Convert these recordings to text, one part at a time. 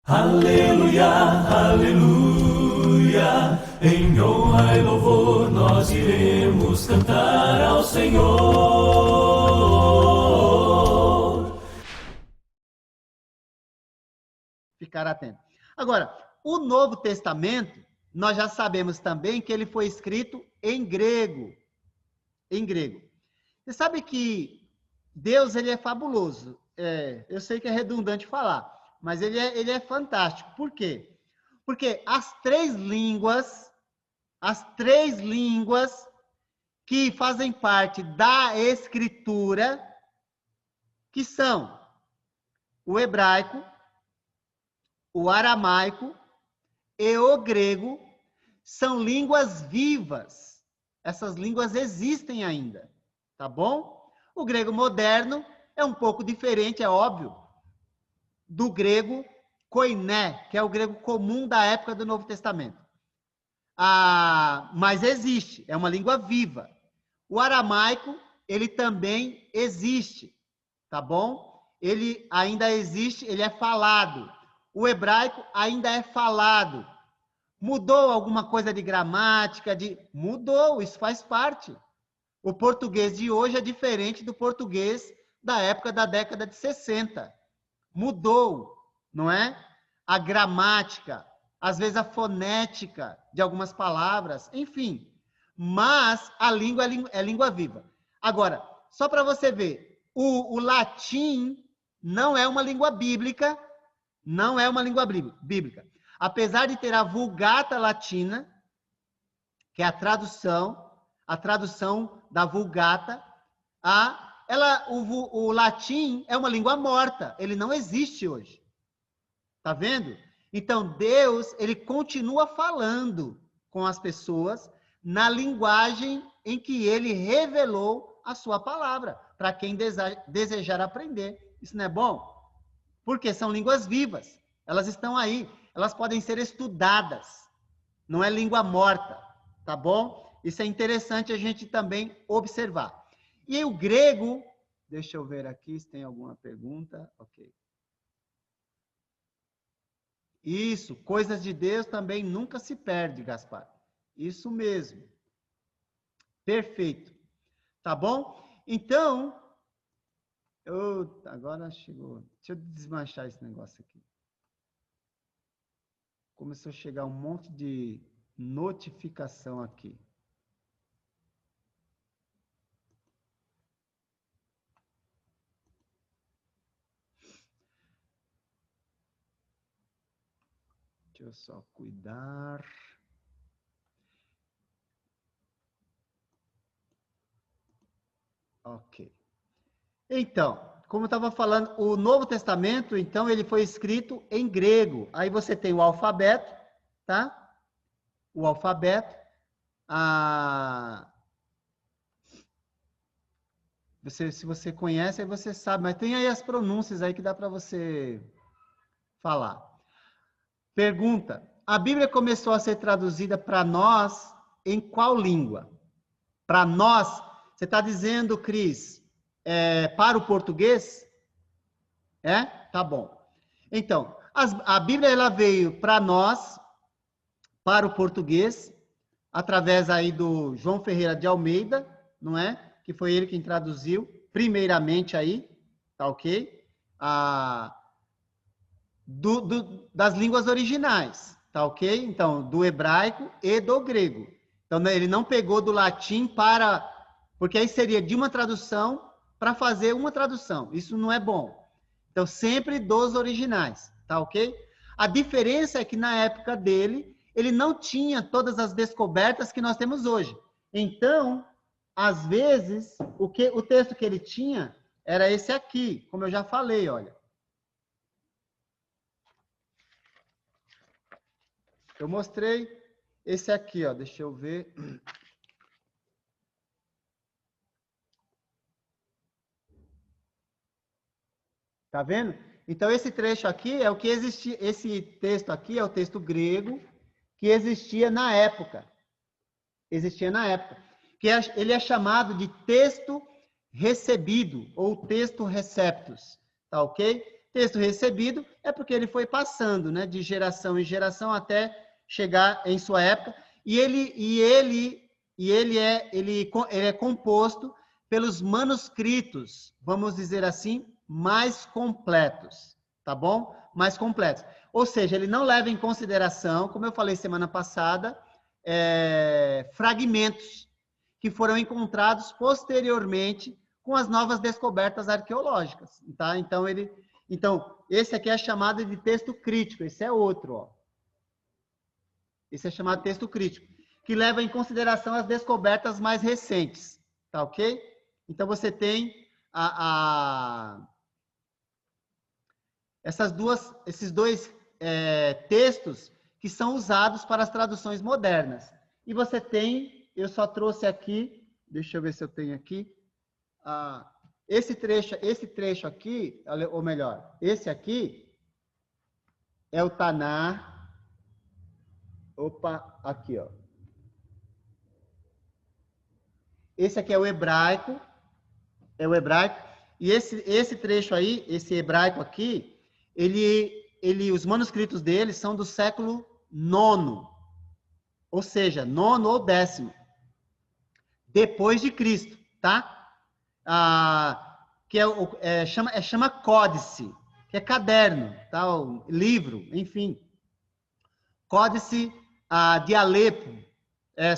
Aleluia, aleluia, em honra e louvor nós iremos cantar ao Senhor. Ficar atento. Agora, o Novo Testamento, nós já sabemos também que ele foi escrito em grego. Em grego. Você sabe que Deus, ele é fabuloso. Eu sei que é redundante falar, mas ele é fantástico. Por quê? Porque as três línguas que fazem parte da Escritura, que são o hebraico, o aramaico e o grego, são línguas vivas. Essas línguas existem ainda, tá bom? O grego moderno é um pouco diferente, é óbvio, do grego koiné, que é o grego comum da época do Novo Testamento. Mas existe, é uma língua viva. O aramaico, ele também existe, tá bom? Ele ainda existe, ele é falado. O hebraico ainda é falado. Mudou alguma coisa de gramática? Mudou, isso faz parte. O português de hoje é diferente do português da época da década de 60. Mudou, não é? A gramática, às vezes a fonética de algumas palavras, enfim. Mas a língua é língua viva. Agora, só para você ver, o latim não é uma língua bíblica, não é uma língua bíblica. Apesar de ter a Vulgata Latina, que é a tradução da Vulgata, o latim é uma língua morta, ele não existe hoje. Tá vendo? Então, Deus, ele continua falando com as pessoas na linguagem em que ele revelou a sua palavra, para quem desejar aprender. Isso não é bom? Porque são línguas vivas, elas estão aí, elas podem ser estudadas, não é língua morta, tá bom? Isso é interessante a gente também observar. E o grego, deixa eu ver aqui se tem alguma pergunta, ok. Isso, coisas de Deus também nunca se perde, Gaspar. Isso mesmo. Perfeito. Tá bom? Então, agora chegou. Deixa eu desmanchar esse negócio aqui. Começou a chegar um monte de notificação aqui. Deixa eu só cuidar. Ok. Então, como eu estava falando, o Novo Testamento, então, ele foi escrito em grego. Aí você tem o alfabeto, tá? O alfabeto. Se você conhece, aí você sabe. Mas tem aí as pronúncias aí que dá para você falar. Pergunta. A Bíblia começou a ser traduzida para nós em qual língua? Para nós, você está dizendo, Cris, para o português? É? Tá bom. Então, a Bíblia ela veio para nós, para o português, através aí do João Ferreira de Almeida, não é? Que foi ele quem traduziu, primeiramente aí, tá ok? Das línguas originais, tá ok? Então, do hebraico e do grego. Então, ele não pegou do latim porque aí seria de uma tradução para fazer uma tradução. Isso não é bom. Então, sempre dos originais, tá ok? A diferença é que na época dele, ele não tinha todas as descobertas que nós temos hoje. Então, às vezes, o texto que ele tinha era esse aqui, como eu já falei, olha. Eu mostrei esse aqui, ó, deixa eu ver. Tá vendo? Então, esse trecho aqui é o que existia, esse texto aqui é o texto grego que existia na época. Existia na época. Ele é chamado de texto recebido, ou texto receptus, tá ok? Texto recebido é porque ele foi passando, né, de geração em geração até chegar em sua época, e ele é composto pelos manuscritos, vamos dizer assim, mais completos, tá bom? Mais completos. Ou seja, ele não leva em consideração, como eu falei semana passada, fragmentos que foram encontrados posteriormente com as novas descobertas arqueológicas, tá? Então, esse aqui é chamado de texto crítico, esse é outro, ó. Esse é chamado texto crítico, que leva em consideração as descobertas mais recentes, tá ok? Então, você tem esses dois textos que são usados para as traduções modernas. E você tem, eu só trouxe aqui, deixa eu ver se eu tenho aqui, esse trecho aqui, ou melhor, esse aqui é o Taná. Opa, aqui, ó. Esse aqui é o hebraico, e esse trecho aí, esse hebraico aqui, os manuscritos dele são do século IX, ou seja, nono ou 10º, depois de Cristo, tá? Que chama códice, que é caderno, tá? O livro, enfim. Códice de Alepo.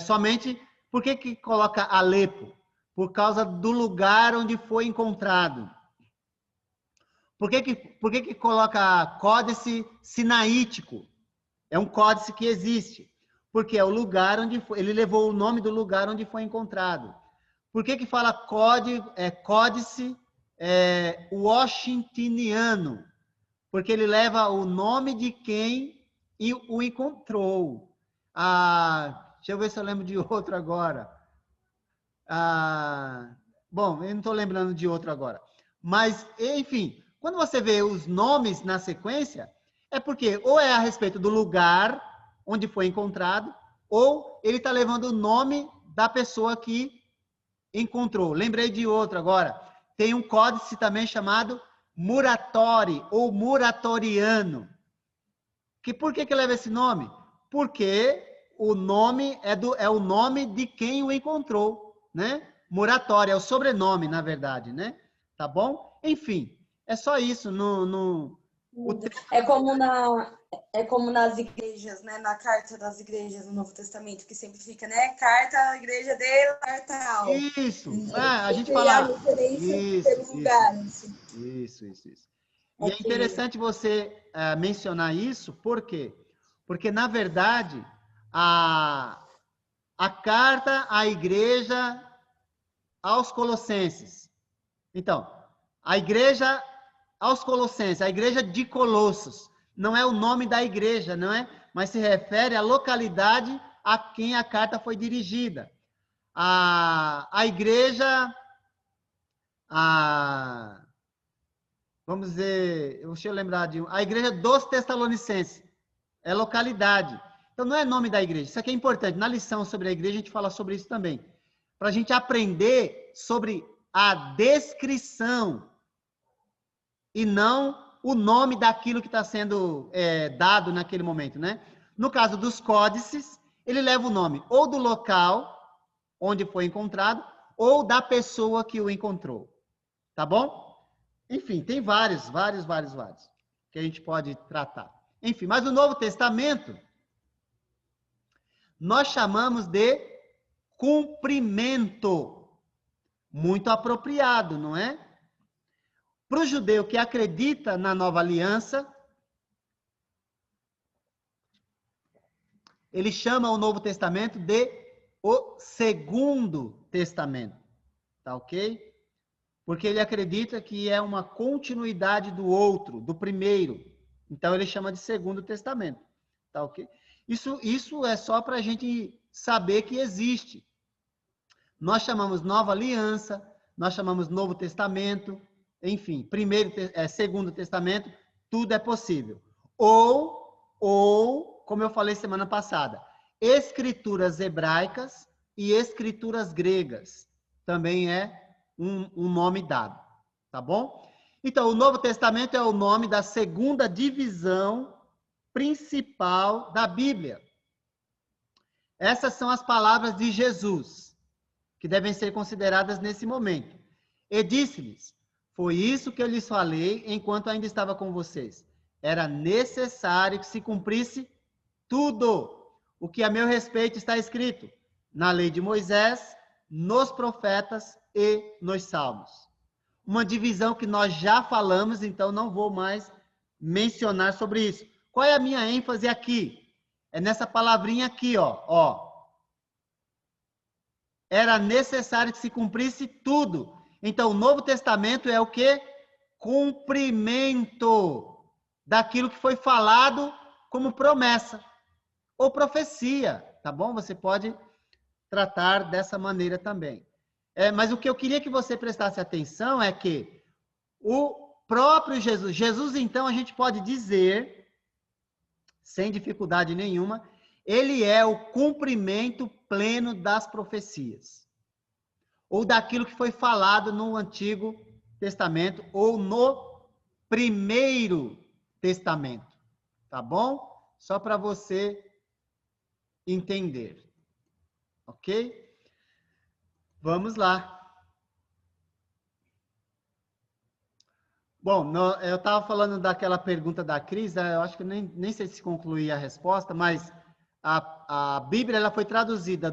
Somente, por que coloca Alepo? Por causa do lugar onde foi encontrado. Por que coloca códice sinaítico? É um códice que existe. Porque é o lugar onde foi, ele levou o nome do lugar onde foi encontrado. Por que fala códice washingtoniano? Porque ele leva o nome de quem o encontrou. Deixa eu ver se eu lembro de outro agora. Bom, eu não estou lembrando de outro agora. Mas, enfim, quando você vê os nomes na sequência, é porque ou é a respeito do lugar onde foi encontrado, ou ele está levando o nome da pessoa que encontrou. Lembrei de outro agora. Tem um códice também chamado Muratori, ou Muratoriano. Por que leva esse nome? Porque o nome é o nome de quem o encontrou, né? Muratori é o sobrenome, na verdade, né? Tá bom? Enfim, é só isso. É como nas igrejas, né? Na carta das igrejas do Novo Testamento, que sempre fica, né? Carta, igreja de carta tal. Isso. A gente fala. A referência pelo lugar. Assim. Isso. E é interessante você mencionar isso, por quê? Porque, na verdade, a carta à igreja aos Colossenses. Então, a igreja aos Colossenses, a igreja de Colossos, não é o nome da igreja, não é? Mas se refere à localidade a quem a carta foi dirigida. A igreja, vamos dizer, deixa eu lembrar a igreja dos Tessalonicenses, é localidade. Então, não é nome da igreja. Isso aqui é importante. Na lição sobre a igreja, a gente fala sobre isso também. Para a gente aprender sobre a descrição e não o nome daquilo que está sendo dado naquele momento, né? No caso dos códices, ele leva o nome ou do local onde foi encontrado ou da pessoa que o encontrou. Tá bom? Enfim, tem vários que a gente pode tratar. Enfim, mas o Novo Testamento nós chamamos de cumprimento. Muito apropriado, não é? Para o judeu que acredita na nova aliança, ele chama o Novo Testamento de o Segundo Testamento. Tá ok? Porque ele acredita que é uma continuidade do outro, do primeiro. Então, ele chama de Segundo Testamento. Tá ok? Isso é só para a gente saber que existe. Nós chamamos Nova Aliança, nós chamamos Novo Testamento, enfim, Segundo Testamento, tudo é possível. Ou, como eu falei semana passada, escrituras hebraicas e escrituras gregas. Também é um nome dado, tá bom? Então, o Novo Testamento é o nome da segunda divisão principal da Bíblia. Essas são as palavras de Jesus, que devem ser consideradas nesse momento. E disse-lhes: foi isso que eu lhes falei enquanto ainda estava com vocês. Era necessário que se cumprisse tudo o que a meu respeito está escrito na lei de Moisés, nos profetas e nos salmos. Uma divisão que nós já falamos, então não vou mais mencionar sobre isso. Qual é a minha ênfase aqui? É nessa palavrinha aqui, ó. Era necessário que se cumprisse tudo. Então, o Novo Testamento é o quê? Cumprimento daquilo que foi falado como promessa ou profecia, tá bom? Você pode tratar dessa maneira também. Mas o que eu queria que você prestasse atenção é que o próprio Jesus, então, a gente pode dizer, sem dificuldade nenhuma, ele é o cumprimento pleno das profecias, ou daquilo que foi falado no Antigo Testamento, ou no Primeiro Testamento, tá bom? Só para você entender, ok? Vamos lá. Bom, eu estava falando daquela pergunta da Cris, eu acho que nem sei se concluí a resposta, mas a Bíblia ela foi traduzida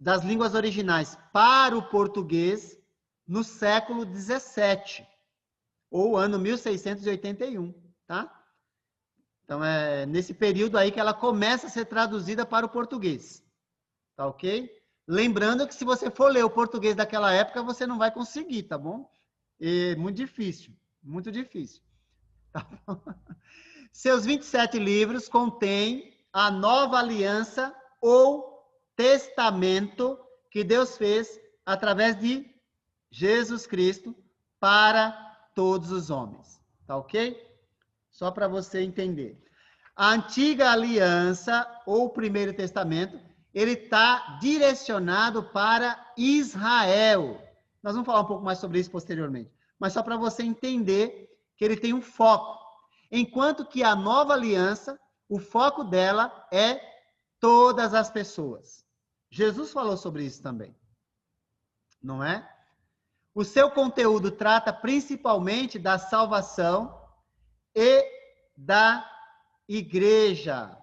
das línguas originais para o português no século 17, ou ano 1681, tá? Então, é nesse período aí que ela começa a ser traduzida para o português, tá ok? Lembrando que se você for ler o português daquela época, você não vai conseguir, tá bom? É muito difícil, muito difícil. Tá bom? Seus 27 livros contêm a nova aliança ou testamento que Deus fez através de Jesus Cristo para todos os homens. Tá ok? Só para você entender. A antiga aliança ou primeiro testamento, ele está direcionado para Israel. Nós vamos falar um pouco mais sobre isso posteriormente. Mas só para você entender que ele tem um foco. Enquanto que a nova aliança, o foco dela é todas as pessoas. Jesus falou sobre isso também. Não é? O seu conteúdo trata principalmente da salvação e da igreja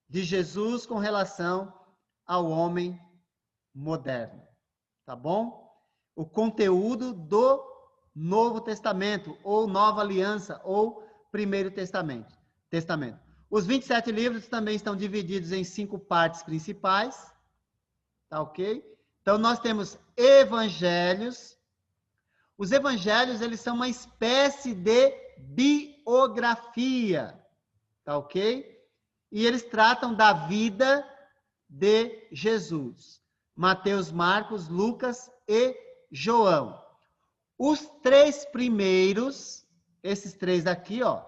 de Jesus com relação ao homem moderno. Tá bom? O conteúdo do Novo Testamento, ou Nova Aliança, ou Primeiro Testamento. Os 27 livros também estão divididos em 5 partes principais, tá ok? Então, nós temos evangelhos. Os evangelhos, eles são uma espécie de biografia, tá ok? E eles tratam da vida de Jesus. Mateus, Marcos, Lucas e João. Os 3 primeiros, esses 3 aqui, ó,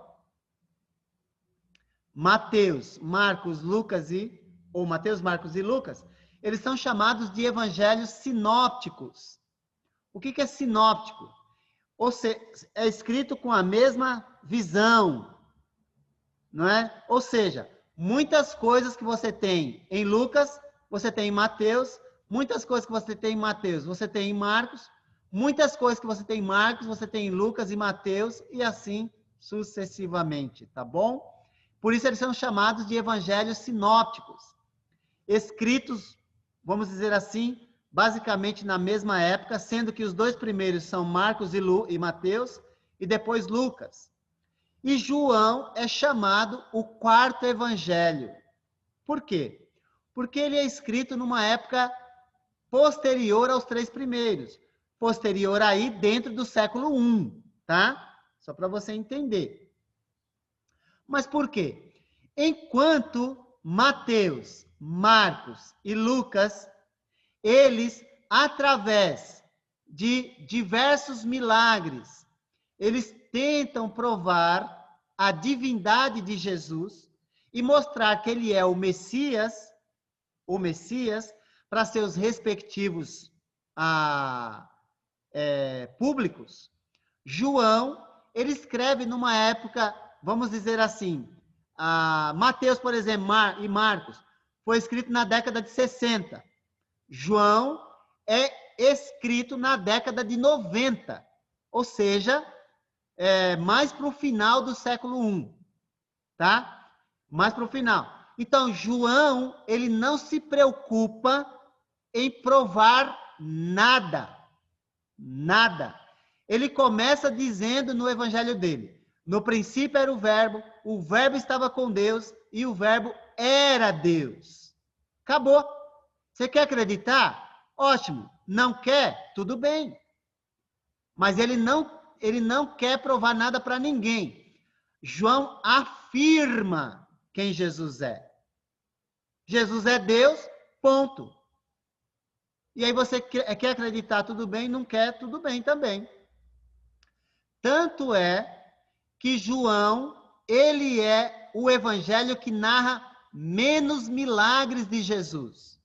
Mateus, Marcos, Marcos e Lucas, eles são chamados de evangelhos sinópticos. O que é sinóptico? Ou seja, é escrito com a mesma visão, não é? Ou seja, muitas coisas que você tem em Lucas, você tem em Mateus, muitas coisas que você tem em Mateus, você tem em Marcos, muitas coisas que você tem em Marcos, você tem em Lucas e Mateus, e assim sucessivamente, tá bom? Por isso eles são chamados de evangelhos sinópticos, escritos, vamos dizer assim, basicamente na mesma época, sendo que os 2 primeiros são Marcos e Mateus, e depois Lucas. E João é chamado o 4º evangelho. Por quê? Porque ele é escrito numa época posterior aos 3 primeiros. Posterior aí dentro do século I, tá? Só para você entender. Mas por quê? Enquanto Mateus, Marcos e Lucas, eles, através de diversos milagres, eles tentam provar a divindade de Jesus e mostrar que ele é o Messias para seus respectivos públicos. João, ele escreve numa época, vamos dizer assim, Mateus, por exemplo, e Marcos, foi escrito na década de 60. João é escrito na década de 90, ou seja, mais para o final do século I, tá? Mais para o final. Então, João, ele não se preocupa em provar nada. Nada. Ele começa dizendo no evangelho dele: no princípio era o verbo estava com Deus e o verbo era Deus. Acabou. Você quer acreditar? Ótimo. Não quer? Tudo bem. Mas ele não quer provar nada para ninguém. João afirma quem Jesus é. Jesus é Deus, ponto. E aí você quer acreditar, tudo bem, não quer, tudo bem também. Tanto é que João, ele é o evangelho que narra menos milagres de Jesus.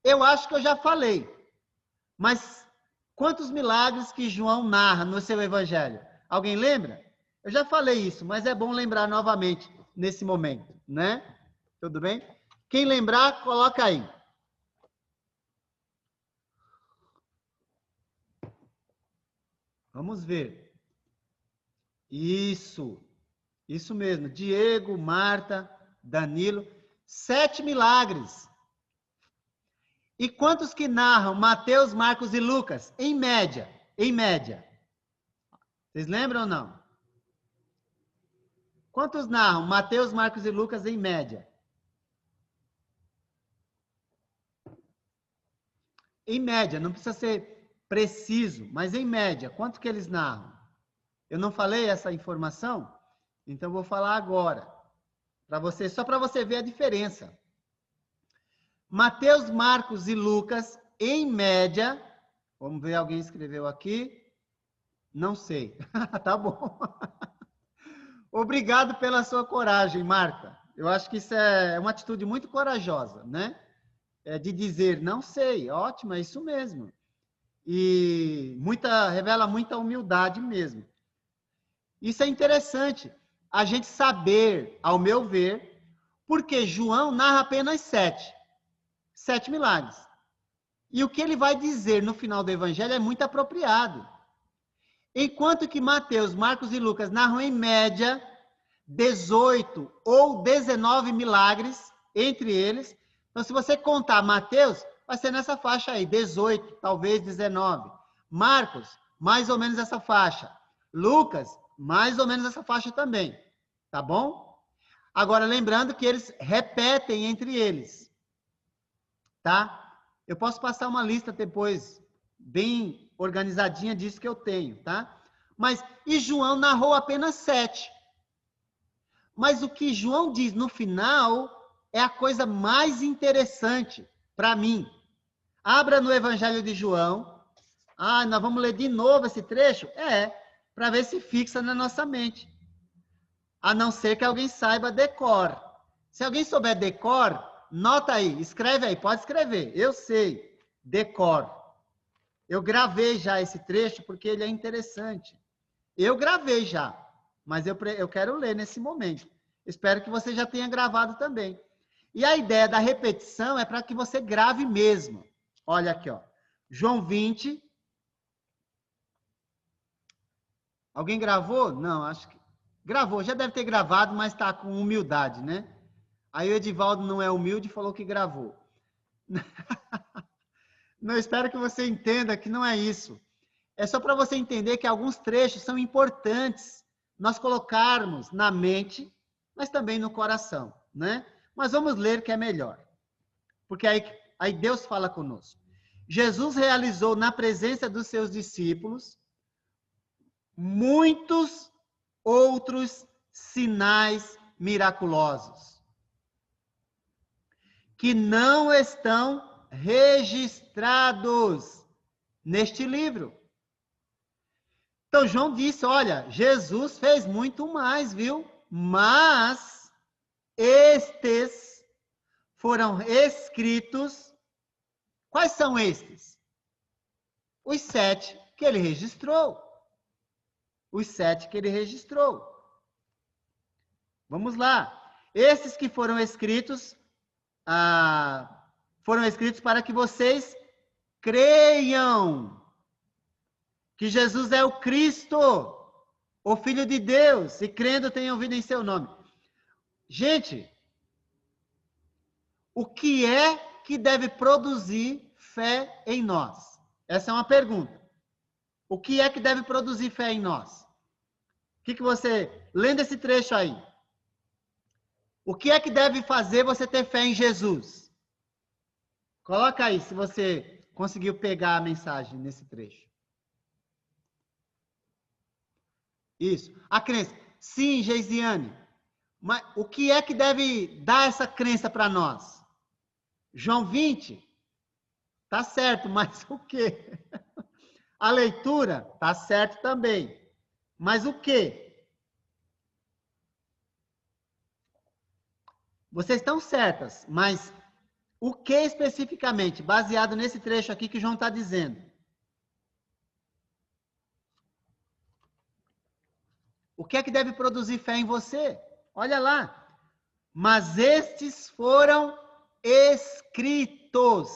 Eu acho que eu já falei, mas quantos milagres que João narra no seu evangelho? Alguém lembra? Eu já falei isso, mas é bom lembrar novamente nesse momento, né? Tudo bem? Quem lembrar, coloca aí. Vamos ver. Isso mesmo. Diego, Marta, Danilo. 7 milagres. E quantos que narram Mateus, Marcos e Lucas? Em média. Em média. Vocês lembram ou não? Quantos narram Mateus, Marcos e Lucas em média? Em média, não precisa ser preciso, mas em média, quanto que eles narram? Eu não falei essa informação, então vou falar agora, para você, só para você ver a diferença. Mateus, Marcos e Lucas, em média, vamos ver, alguém escreveu aqui, não sei, tá bom. Obrigado pela sua coragem, Marta. Eu acho que isso é uma atitude muito corajosa, né? De dizer, não sei, ótimo, é isso mesmo. E revela muita humildade mesmo. Isso é interessante, a gente saber, ao meu ver, porque João narra apenas 7 milagres. E o que ele vai dizer no final do evangelho é muito apropriado. Enquanto que Mateus, Marcos e Lucas narram em média 18 ou 19 milagres entre eles. Então, se você contar Mateus, vai ser nessa faixa aí, 18, talvez 19. Marcos, mais ou menos essa faixa. Lucas, mais ou menos essa faixa também. Tá bom? Agora, lembrando que eles repetem entre eles. Tá? Eu posso passar uma lista depois, bem organizadinha disso que eu tenho, tá? E João narrou apenas 7. Mas o que João diz no final é a coisa mais interessante para mim. Abra no Evangelho de João. Nós vamos ler de novo esse trecho? Para ver se fixa na nossa mente. A não ser que alguém saiba decor. Se alguém souber decor, nota aí, escreve aí, pode escrever. Eu sei, decor. Eu gravei já esse trecho porque ele é interessante. Eu gravei já, mas eu quero ler nesse momento. Espero que você já tenha gravado também. E a ideia da repetição é para que você grave mesmo. Olha aqui, ó. João 20. Alguém gravou? Não, acho que... Gravou, já deve ter gravado, mas está com humildade, né? Aí o Edivaldo não é humilde e falou que gravou. Não, espero que você entenda que não é isso. É só para você entender que alguns trechos são importantes nós colocarmos na mente, mas também no coração, né? Mas vamos ler que é melhor. Porque aí Deus fala conosco. Jesus realizou na presença dos seus discípulos muitos outros sinais miraculosos que não estão registrados neste livro. Então, João disse, olha, Jesus fez muito mais, viu? Mas estes foram escritos. Quais são estes? Os 7 que ele registrou. Os 7 que ele registrou. Vamos lá. Esses que foram escritos para que vocês creiam que Jesus é o Cristo, o Filho de Deus, e crendo tenham vida em seu nome. Gente, o que é que deve produzir fé em nós? Essa é uma pergunta. O que é que deve produzir fé em nós? O que você, lendo esse trecho aí, o que é que deve fazer você ter fé em Jesus? Coloca aí, se você conseguiu pegar a mensagem nesse trecho. Isso. A crença. Sim, Geisiane. Mas o que é que deve dar essa crença para nós? João 20? Tá certo, mas o quê? A leitura? Tá certo também. Mas o quê? Vocês estão certas, mas o que especificamente, baseado nesse trecho aqui que João está dizendo? O que é que deve produzir fé em você? Olha lá. Mas estes foram escritos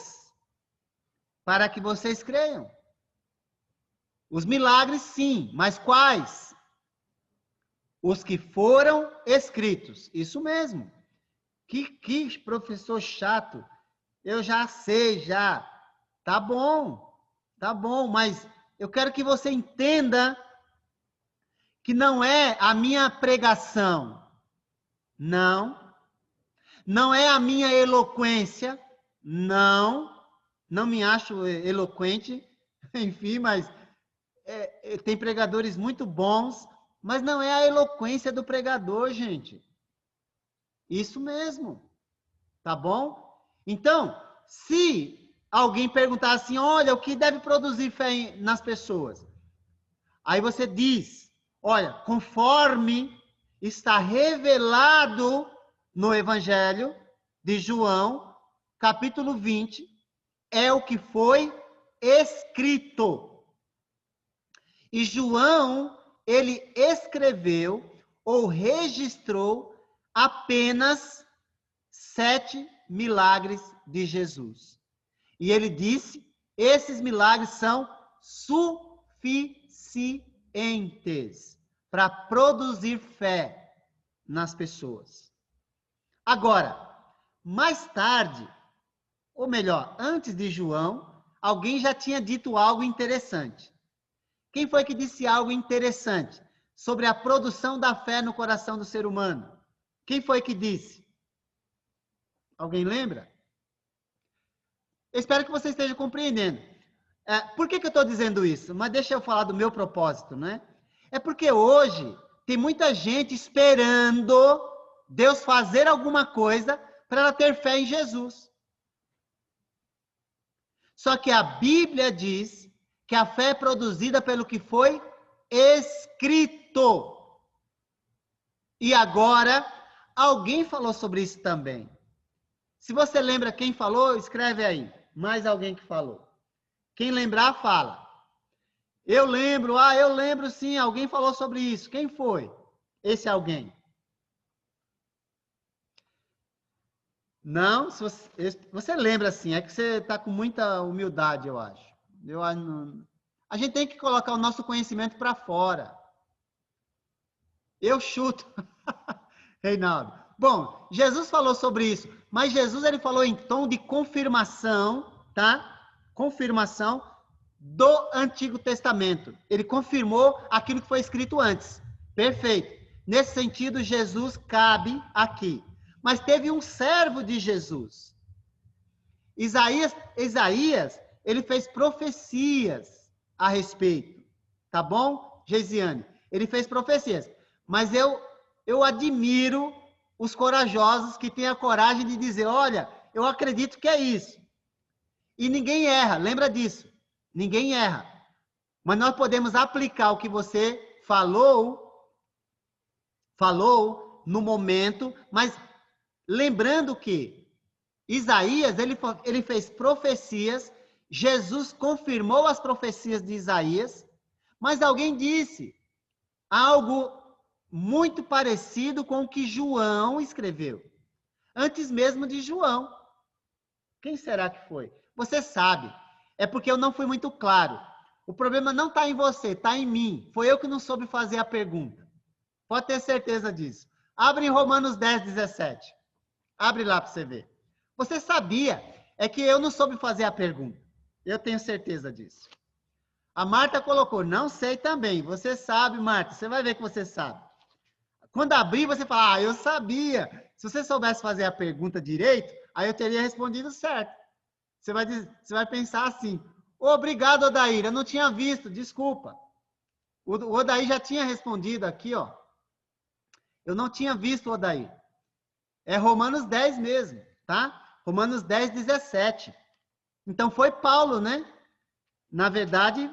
para que vocês creiam. Os milagres, sim, mas quais? Os que foram escritos. Isso mesmo. Que professor chato. Eu já sei, já. Tá bom, mas eu quero que você entenda que não é a minha pregação. Não é a minha eloquência. Não me acho eloquente. Enfim, mas tem pregadores muito bons, mas não é a eloquência do pregador, gente. Isso mesmo. Tá bom? Então, se alguém perguntar assim, olha, o que deve produzir fé nas pessoas? Aí você diz, olha, conforme está revelado no Evangelho de João, capítulo 20, é o que foi escrito. E João, ele escreveu ou registrou apenas 7 milagres de Jesus. E ele disse, esses milagres são suficientes para produzir fé nas pessoas. Agora, mais tarde, ou melhor, antes de João, alguém já tinha dito algo interessante. Quem foi que disse algo interessante sobre a produção da fé no coração do ser humano? Quem foi que disse? Alguém lembra? Eu espero que você esteja compreendendo. Por que eu estou dizendo isso? Mas deixa eu falar do meu propósito, né? É porque hoje tem muita gente esperando Deus fazer alguma coisa para ela ter fé em Jesus. Só que a Bíblia diz que a fé é produzida pelo que foi escrito. E agora, alguém falou sobre isso também. Se você lembra quem falou, escreve aí. Mais alguém que falou. Quem lembrar, fala. Eu lembro sim, alguém falou sobre isso. Quem foi esse alguém? Não, se você lembra sim, é que você está com muita humildade, eu acho. A gente tem que colocar o nosso conhecimento para fora. Eu chuto. Reinaldo. Bom, Jesus falou sobre isso, mas Jesus ele falou em tom de confirmação, tá? Confirmação do Antigo Testamento. Ele confirmou aquilo que foi escrito antes. Perfeito. Nesse sentido, Jesus cabe aqui. Mas teve um servo de Jesus. Isaías, ele fez profecias a respeito. Tá bom, Geisiane? Ele fez profecias. Mas eu admiro os corajosos que têm a coragem de dizer, olha, eu acredito que é isso. E ninguém erra, lembra disso. Ninguém erra. Mas nós podemos aplicar o que você falou no momento, mas lembrando que Isaías, ele fez profecias Jesus confirmou as profecias de Isaías, mas alguém disse algo muito parecido com o que João escreveu, antes mesmo de João. Quem será que foi? Você sabe. É porque eu não fui muito claro. O problema não está em você, está em mim. Foi eu que não soube fazer a pergunta. Pode ter certeza disso. Abre em Romanos 10, 17. Abre lá para você ver. Você sabia, é que eu não soube fazer a pergunta. Eu tenho certeza disso. A Marta colocou, não sei também. Você sabe, Marta, você vai ver que você sabe. Quando abrir, você fala, eu sabia. Se você soubesse fazer a pergunta direito, aí eu teria respondido certo. Você vai pensar assim, obrigado, Odair, eu não tinha visto, desculpa. O Odair já tinha respondido aqui, ó. Eu não tinha visto, Odair. É Romanos 10 mesmo, tá? Romanos 10, 17. Então foi Paulo, né? Na verdade,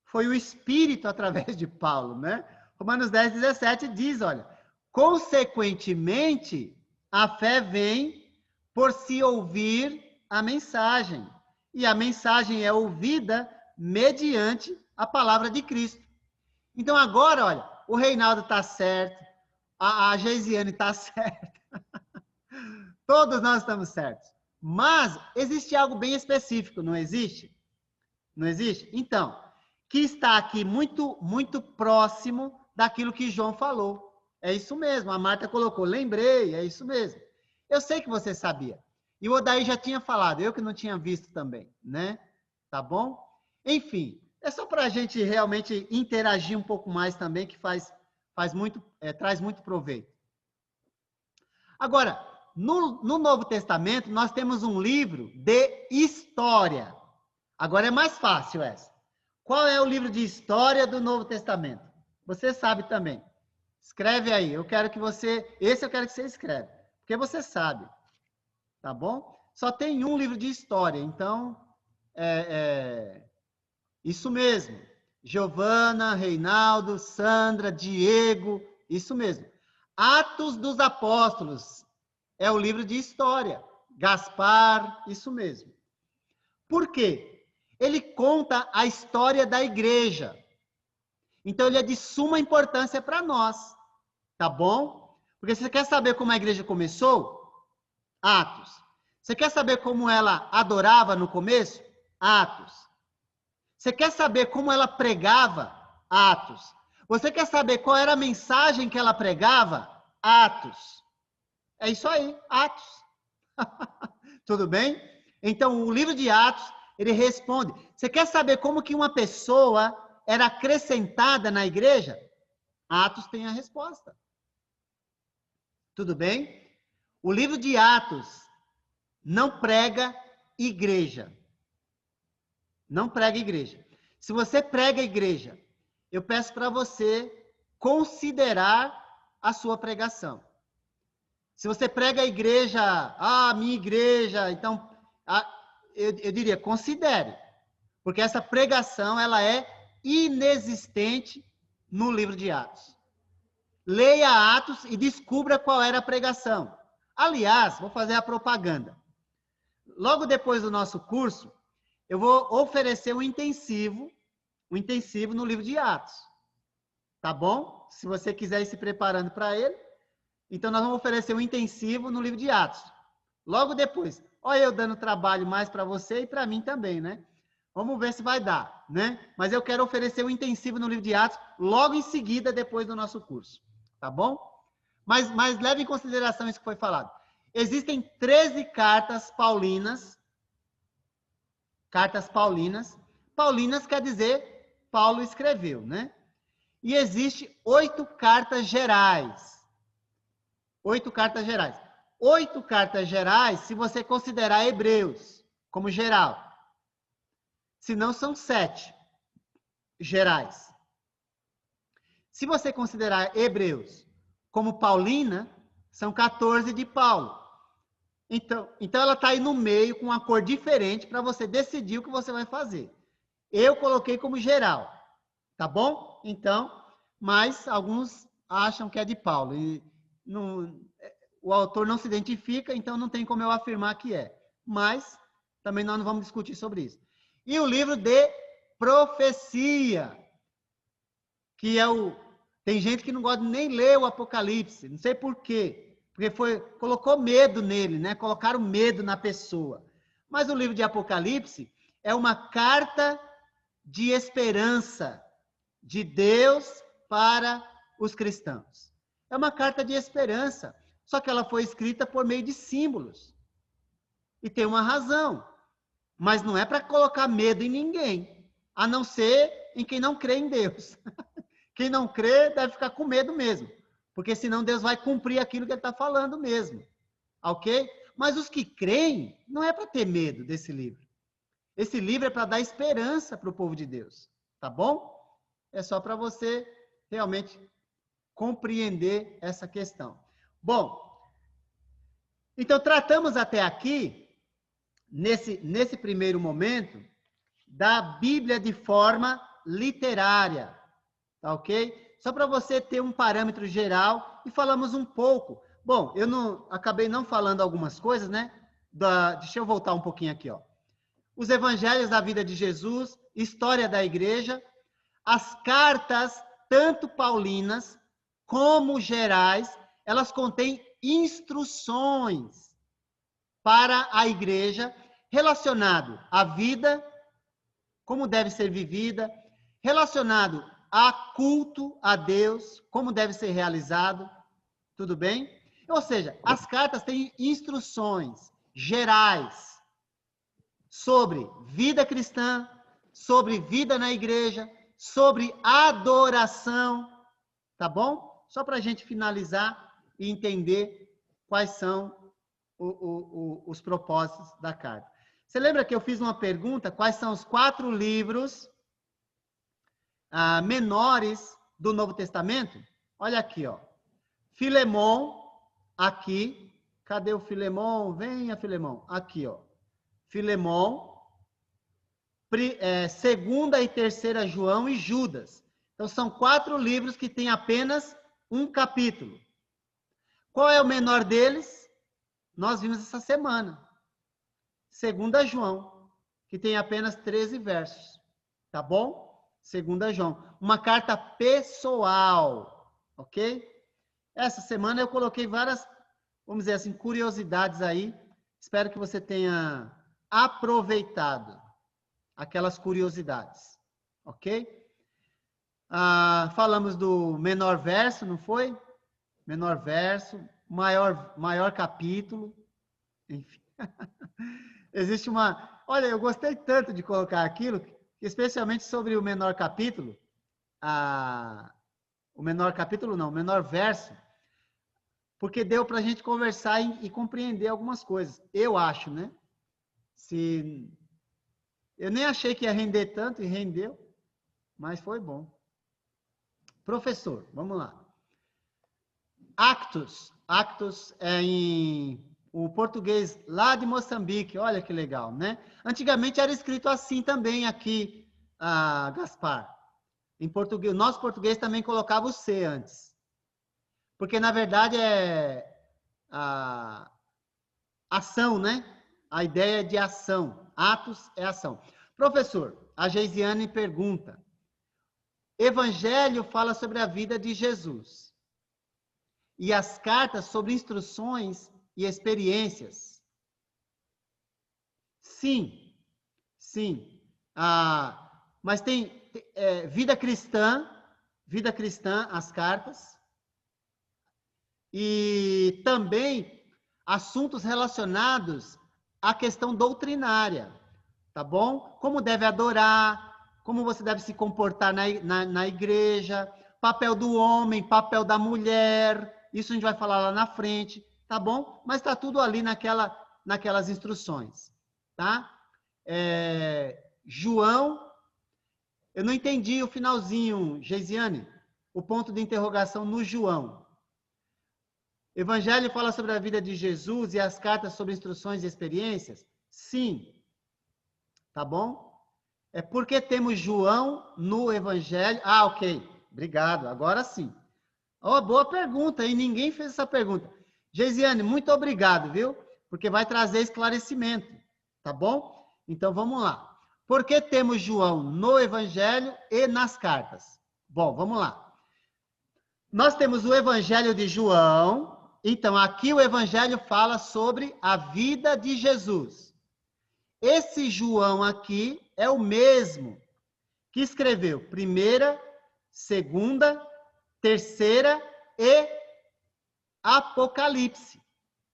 foi o Espírito através de Paulo, né? Romanos 10, 17 diz, olha, consequentemente, a fé vem por se ouvir a mensagem. E a mensagem é ouvida mediante a palavra de Cristo. Então agora, olha, o Reinaldo está certo, a Geisiane está certa, todos nós estamos certos. Mas existe algo bem específico, não existe? Não existe? Então, que está aqui muito, muito próximo daquilo que João falou. É isso mesmo, a Marta colocou, lembrei, é isso mesmo. Eu sei que você sabia. E o Odair já tinha falado, eu que não tinha visto também, né? Tá bom? Enfim, é só para a gente realmente interagir um pouco mais também, que traz muito proveito. Agora, no Novo Testamento, nós temos um livro de história. Agora é mais fácil essa. Qual é o livro de história do Novo Testamento? Você sabe também. Escreve aí. Esse eu quero que você escreva, porque você sabe. Tá bom? Só tem um livro de história, então, isso mesmo. Giovana, Reinaldo, Sandra, Diego, isso mesmo. Atos dos Apóstolos é o livro de história. Gaspar, isso mesmo. Por quê? Ele conta a história da igreja. Então, ele é de suma importância para nós. Tá bom? Porque você quer saber como a igreja começou? Atos. Você quer saber como ela adorava no começo? Atos. Você quer saber como ela pregava? Atos. Você quer saber qual era a mensagem que ela pregava? Atos. É isso aí, Atos. Tudo bem? Então, o livro de Atos, ele responde. Você quer saber como que uma pessoa era acrescentada na igreja? Atos tem a resposta. Tudo bem? O livro de Atos não prega igreja. Não prega igreja. Se você prega igreja, eu peço para você considerar a sua pregação. Se você prega a igreja, minha igreja, então, eu diria, considere. Porque essa pregação, ela é inexistente no livro de Atos. Leia Atos e descubra qual era a pregação. Aliás, vou fazer a propaganda. Logo depois do nosso curso, eu vou oferecer um intensivo no livro de Atos. Tá bom? Se você quiser ir se preparando para ele, então nós vamos oferecer um intensivo no livro de Atos. Logo depois. Olha eu dando trabalho mais para você e para mim também, né? Vamos ver se vai dar, né? Mas eu quero oferecer um intensivo no livro de Atos logo em seguida, depois do nosso curso. Tá bom? Mas leve em consideração isso que foi falado. Existem 13 cartas paulinas. Cartas paulinas. Paulinas quer dizer Paulo escreveu, né? E existe 8 cartas gerais. 8 cartas gerais. 8 cartas gerais, se você considerar Hebreus como geral. Se não, são 7 gerais. Se você considerar Hebreus como paulina, são 14 de Paulo. Então ela está aí no meio com uma cor diferente para você decidir o que você vai fazer. Eu coloquei como geral, tá bom? Então, mas alguns acham que é de Paulo. E o autor não se identifica, então não tem como eu afirmar que é. Mas também nós não vamos discutir sobre isso. E o livro de profecia, que é o... Tem gente que não gosta de nem ler o Apocalipse, não sei por quê, porque colocou medo nele, né? Colocaram medo na pessoa. Mas o livro de Apocalipse é uma carta de esperança de Deus para os cristãos. É uma carta de esperança, só que ela foi escrita por meio de símbolos. E tem uma razão, mas não é para colocar medo em ninguém, a não ser em quem não crê em Deus. Quem não crê deve ficar com medo mesmo, porque senão Deus vai cumprir aquilo que ele está falando mesmo. Ok? Mas os que creem, não é para ter medo desse livro. Esse livro é para dar esperança para o povo de Deus. Tá bom? É só para você realmente compreender essa questão. Bom, então tratamos até aqui, nesse primeiro momento, da Bíblia de forma literária. Tá ok? Só para você ter um parâmetro geral e falamos um pouco. Bom, eu acabei não falando algumas coisas, né? Deixa eu voltar um pouquinho aqui, ó. Os evangelhos da vida de Jesus, história da igreja, as cartas, tanto paulinas como gerais, elas contêm instruções para a igreja relacionado à vida, como deve ser vivida, relacionado a culto a Deus, como deve ser realizado, tudo bem? Ou seja, as cartas têm instruções gerais sobre vida cristã, sobre vida na igreja, sobre adoração, tá bom? Só para a gente finalizar e entender quais são os propósitos da carta. Você lembra que eu fiz uma pergunta? Quais são os 4 livros menores do Novo Testamento? Olha aqui, ó. Filemon, aqui. Cadê o Filemon? Venha, Filemon. Aqui, ó. Filemon, 2ª e 3ª João e Judas. Então, são 4 livros que têm apenas um capítulo. Qual é o menor deles? Nós vimos essa semana. 2ª João, que tem apenas 13 versos. Tá bom? 2ª João. Uma carta pessoal. Ok? Essa semana eu coloquei várias, vamos dizer assim, curiosidades aí. Espero que você tenha aproveitado aquelas curiosidades. Ok? Falamos do menor verso, não foi? Menor verso, maior capítulo, enfim. Existe uma... Olha, eu gostei tanto de colocar aquilo, especialmente sobre o menor capítulo, o menor capítulo não, o menor verso, porque deu para a gente conversar e compreender algumas coisas. Eu acho, né? Eu nem achei que ia render tanto e rendeu, mas foi bom. Professor, vamos lá. Actos. Actos é o português lá de Moçambique. Olha que legal, né? Antigamente era escrito assim também aqui, Gaspar. Em português, o nosso português também colocava o C antes. Porque, na verdade, é ação, né? A ideia de ação. Atos é ação. Professor, a Geisiane pergunta. Evangelho fala sobre a vida de Jesus. E as cartas sobre instruções e experiências. Sim, sim. Mas tem vida cristã, as cartas. E também assuntos relacionados à questão doutrinária, tá bom? Como deve adorar, como você deve se comportar na igreja, papel do homem, papel da mulher, isso a gente vai falar lá na frente, tá bom? Mas está tudo ali naquelas instruções, tá? João, eu não entendi o finalzinho, Geisiane, o ponto de interrogação no João. Evangelho fala sobre a vida de Jesus e as cartas sobre instruções e experiências? Sim. Tá bom? É porque temos João no Evangelho. Ok. Obrigado. Agora sim. Boa pergunta, e ninguém fez essa pergunta. Geisiane, muito obrigado, viu? Porque vai trazer esclarecimento. Tá bom? Então, vamos lá. Por que temos João no Evangelho e nas cartas? Bom, vamos lá. Nós temos o Evangelho de João. Então, aqui o Evangelho fala sobre a vida de Jesus. Esse João aqui é o mesmo que escreveu primeira, segunda, terceira e Apocalipse.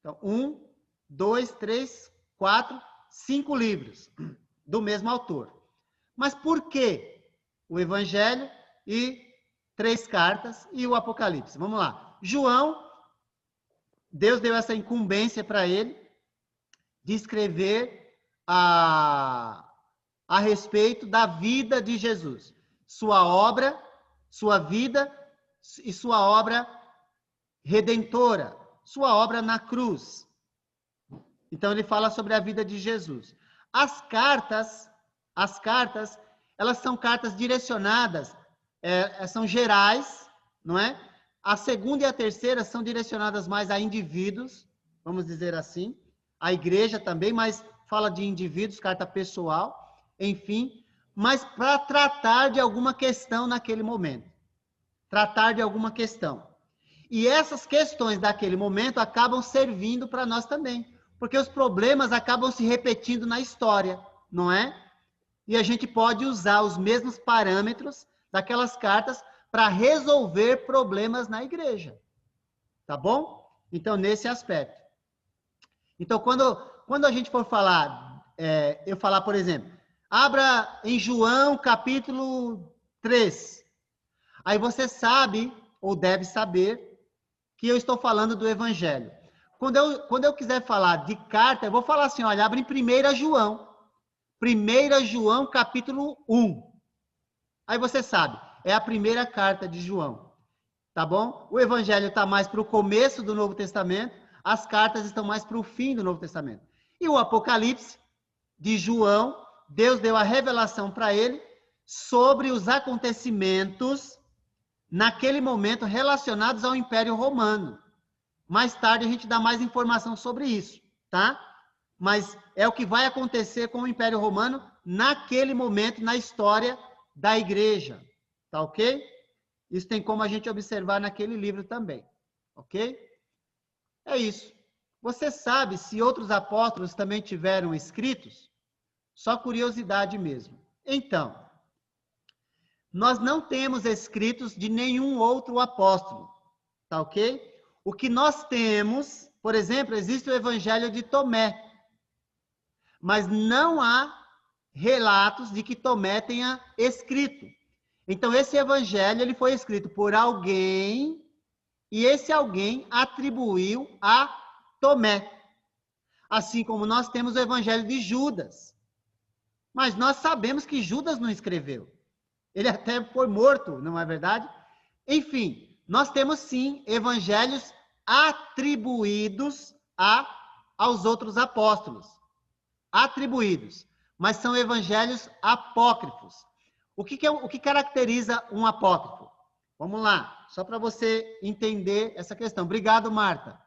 Então, 1, 2, 3, 4, 5 livros do mesmo autor. Mas por que o Evangelho e 3 cartas e o Apocalipse? Vamos lá. João, Deus deu essa incumbência para ele de escrever a respeito da vida de Jesus. Sua obra, sua vida e sua obra redentora, sua obra na cruz. Então ele fala sobre a vida de Jesus. As cartas, elas são cartas direcionadas, são gerais, não é? A segunda e a terceira são direcionadas mais a indivíduos, vamos dizer assim. A igreja também, mas fala de indivíduos, carta pessoal, enfim, mas para tratar de alguma questão naquele momento. Tratar de alguma questão. E essas questões daquele momento acabam servindo para nós também, porque os problemas acabam se repetindo na história, não é? E a gente pode usar os mesmos parâmetros daquelas cartas para resolver problemas na igreja. Tá bom? Então, nesse aspecto. Então, quando a gente for falar, eu falar, por exemplo, abra em João capítulo 3. Aí você sabe, ou deve saber, que eu estou falando do Evangelho. Quando eu quiser falar de carta, eu vou falar assim, olha, abre em 1 João. 1 João capítulo 1. Aí você sabe, é a primeira carta de João. Tá bom? O Evangelho está mais para o começo do Novo Testamento, as cartas estão mais para o fim do Novo Testamento. E o Apocalipse de João, Deus deu a revelação para ele sobre os acontecimentos naquele momento relacionados ao Império Romano. Mais tarde a gente dá mais informação sobre isso, tá? Mas é o que vai acontecer com o Império Romano naquele momento na história da igreja, tá ok? Isso tem como a gente observar naquele livro também, ok? É isso. Você sabe se outros apóstolos também tiveram escritos? Só curiosidade mesmo. Então, nós não temos escritos de nenhum outro apóstolo, tá ok? O que nós temos, por exemplo, existe o Evangelho de Tomé, mas não há relatos de que Tomé tenha escrito. Então, esse Evangelho ele foi escrito por alguém, e esse alguém atribuiu a Tomé. Assim como nós temos o Evangelho de Judas. Mas nós sabemos que Judas não escreveu. Ele até foi morto, não é verdade? Enfim, nós temos sim evangelhos atribuídos aos outros apóstolos. Atribuídos. Mas são evangelhos apócrifos. O que caracteriza um apócrifo? Vamos lá, só para você entender essa questão. Obrigado, Marta.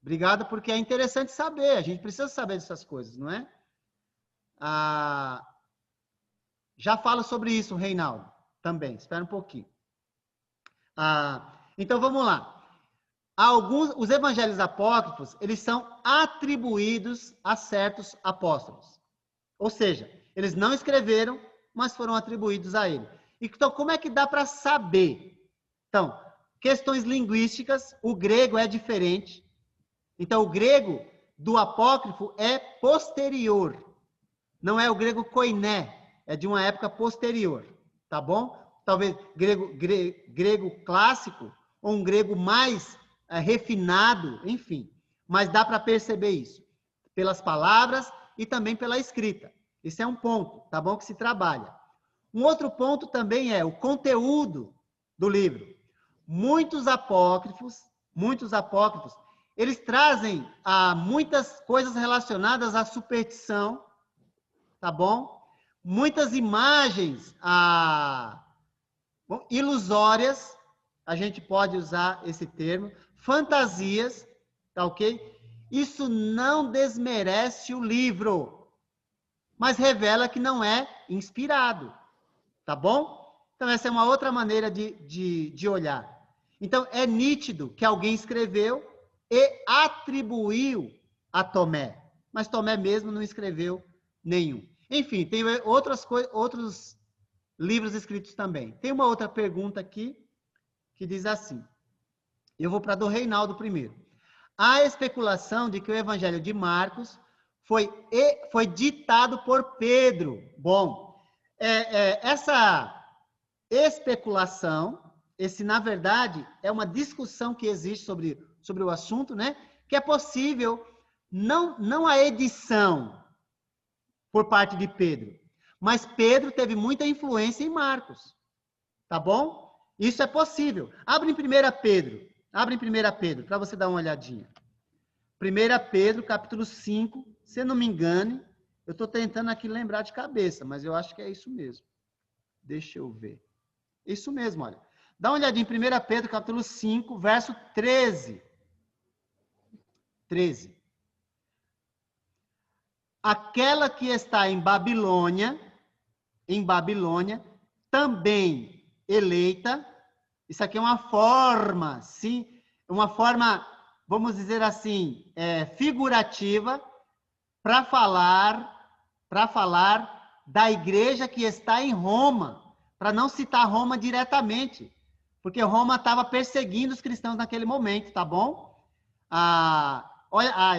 Obrigado, porque é interessante saber. A gente precisa saber dessas coisas, não é? Já falo sobre isso, Reinaldo, também. Espera um pouquinho. Então, vamos lá. Os evangelhos apócrifos, eles são atribuídos a certos apóstolos. Ou seja, eles não escreveram, mas foram atribuídos a ele. Então, como é que dá para saber? Então, questões linguísticas, o grego é diferente. Então, o grego do apócrifo é posterior. Não é o grego koiné. É de uma época posterior, tá bom? Talvez grego clássico, ou um grego mais refinado, enfim. Mas dá para perceber isso, pelas palavras e também pela escrita. Esse é um ponto, tá bom? Que se trabalha. Um outro ponto também é o conteúdo do livro. Muitos apócrifos, eles trazem muitas coisas relacionadas à superstição, tá bom? Muitas imagens ilusórias, a gente pode usar esse termo, fantasias, tá ok? Isso não desmerece o livro. mas revela que não é inspirado. Tá bom? Então, essa é uma outra maneira de olhar. Então, é nítido que alguém escreveu e atribuiu a Tomé. Mas Tomé mesmo não escreveu nenhum. Enfim, tem outros livros escritos também. Tem uma outra pergunta aqui que diz assim. Eu vou para do Reinaldo primeiro. Há especulação de que o Evangelho de Marcos foi ditado por Pedro. Bom, essa especulação, na verdade, é uma discussão que existe sobre o assunto, né? Que é possível, não a edição por parte de Pedro, mas Pedro teve muita influência em Marcos, tá bom? Isso é possível. Abre em 1 Pedro, para você dar uma olhadinha. 1 Pedro, capítulo 5, se não me engane, eu estou tentando aqui lembrar de cabeça, mas eu acho que é isso mesmo. Deixa eu ver. Isso mesmo, olha. Dá uma olhadinha em 1 Pedro, capítulo 5, verso 13. 13. Aquela que está em Babilônia, também eleita, isso aqui é uma forma, sim, uma forma, vamos dizer assim, figurativa, para falar da igreja que está em Roma, para não citar Roma diretamente, porque Roma estava perseguindo os cristãos naquele momento, tá bom?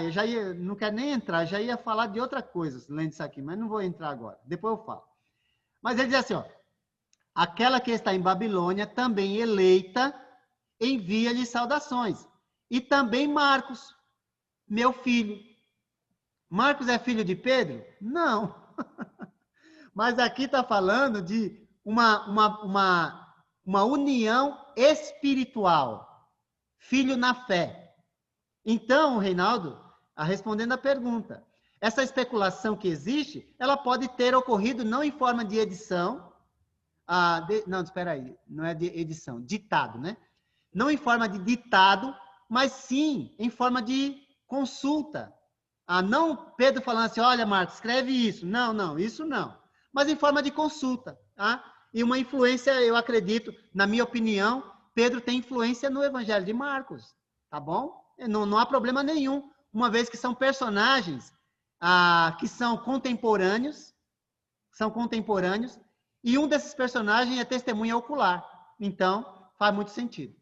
Eu já não quero nem entrar, já ia falar de outra coisa, lendo isso aqui, mas não vou entrar agora, depois eu falo. Mas ele diz assim, ó, aquela que está em Babilônia, também eleita, envia-lhe saudações. E também Marcos, meu filho. Marcos é filho de Pedro? Não. Mas aqui está falando de uma união espiritual. Filho na fé. Então, Reinaldo, respondendo a pergunta, essa especulação que existe, ela pode ter ocorrido não em forma de edição, não, espera aí, não é de edição, ditado, né? Não em forma de ditado, mas sim em forma de consulta. Não Pedro falando assim, olha, Marcos, escreve isso. Não, isso não. Mas em forma de consulta. E uma influência, eu acredito, na minha opinião, Pedro tem influência no Evangelho de Marcos. Tá bom? Não há problema nenhum, uma vez que são personagens que são contemporâneos, e um desses personagens é testemunha ocular. Então, faz muito sentido.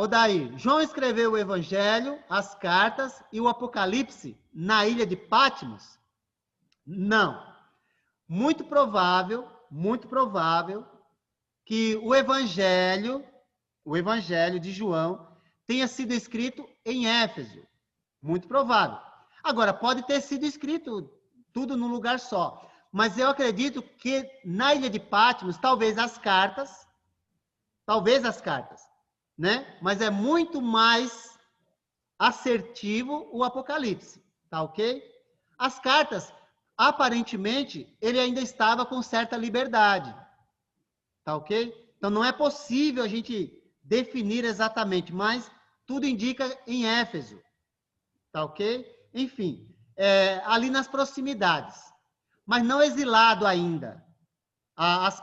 Odair, João escreveu o Evangelho, as cartas e o Apocalipse na ilha de Patmos? Não. Muito provável que o Evangelho de João tenha sido escrito em Éfeso. Muito provável. Agora, pode ter sido escrito tudo num lugar só. Mas eu acredito que na ilha de Patmos, talvez as cartas, né? Mas é muito mais assertivo o Apocalipse, tá ok? As cartas, aparentemente, ele ainda estava com certa liberdade, tá ok? Então não é possível a gente definir exatamente, mas tudo indica em Éfeso, tá ok? Enfim, ali nas proximidades, mas não exilado ainda,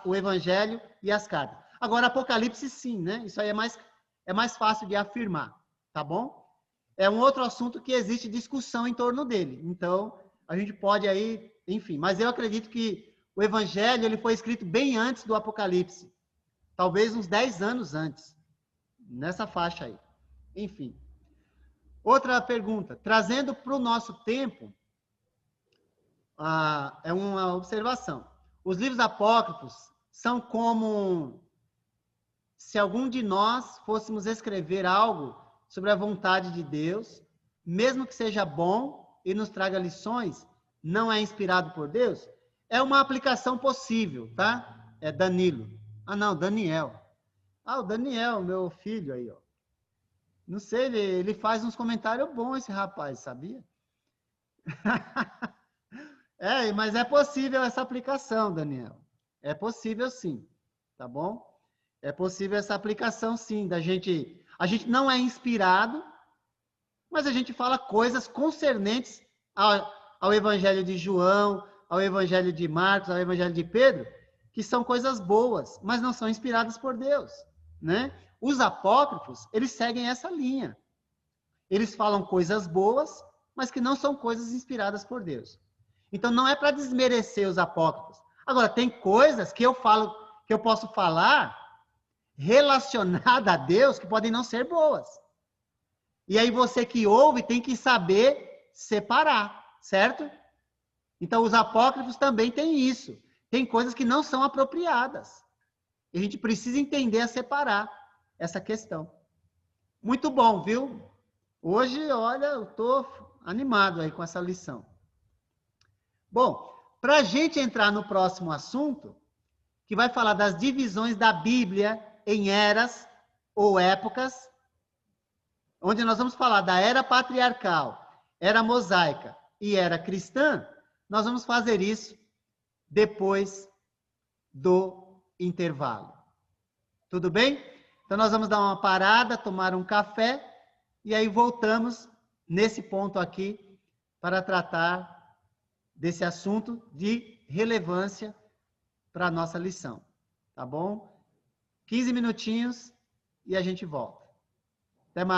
o Evangelho e as cartas. Agora, Apocalipse sim, né? Isso aí é mais fácil de afirmar, tá bom? É um outro assunto que existe discussão em torno dele. Então, a gente pode aí, enfim, mas eu acredito que o Evangelho ele foi escrito bem antes do Apocalipse. Talvez uns 10 anos antes, nessa faixa aí. Enfim. Outra pergunta. Trazendo para o nosso tempo, é uma observação. Os livros apócrifos são como se algum de nós fôssemos escrever algo sobre a vontade de Deus, mesmo que seja bom e nos traga lições, não é inspirado por Deus? É uma aplicação possível, tá? É Danilo. Não, Daniel. O Daniel, meu filho aí, ó. Não sei, ele faz uns comentários bons, esse rapaz, sabia? Mas é possível essa aplicação, Daniel. É possível sim, tá bom? É possível essa aplicação sim, a gente não é inspirado, mas a gente fala coisas concernentes ao Evangelho de João, ao Evangelho de Marcos, ao Evangelho de Pedro, que são coisas boas, mas não são inspiradas por Deus, né? Os apócrifos, eles seguem essa linha. Eles falam coisas boas, mas que não são coisas inspiradas por Deus. Então, não é para desmerecer os apócrifos. Agora, tem coisas que eu posso falar relacionada a Deus que podem não ser boas. E aí você que ouve tem que saber separar, certo? Então, os apócrifos também têm isso. Tem coisas que não são apropriadas. E a gente precisa entender a separar essa questão. Muito bom, viu? Hoje, olha, eu estou animado aí com essa lição. Bom, para a gente entrar no próximo assunto, que vai falar das divisões da Bíblia em eras ou épocas, onde nós vamos falar da era patriarcal, era mosaica e era cristã, nós vamos fazer isso depois do intervalo. Tudo bem? Então, nós vamos dar uma parada, tomar um café, e aí voltamos nesse ponto aqui para tratar desse assunto de relevância para a nossa lição. Tá bom? 15 minutinhos e a gente volta. Até mais.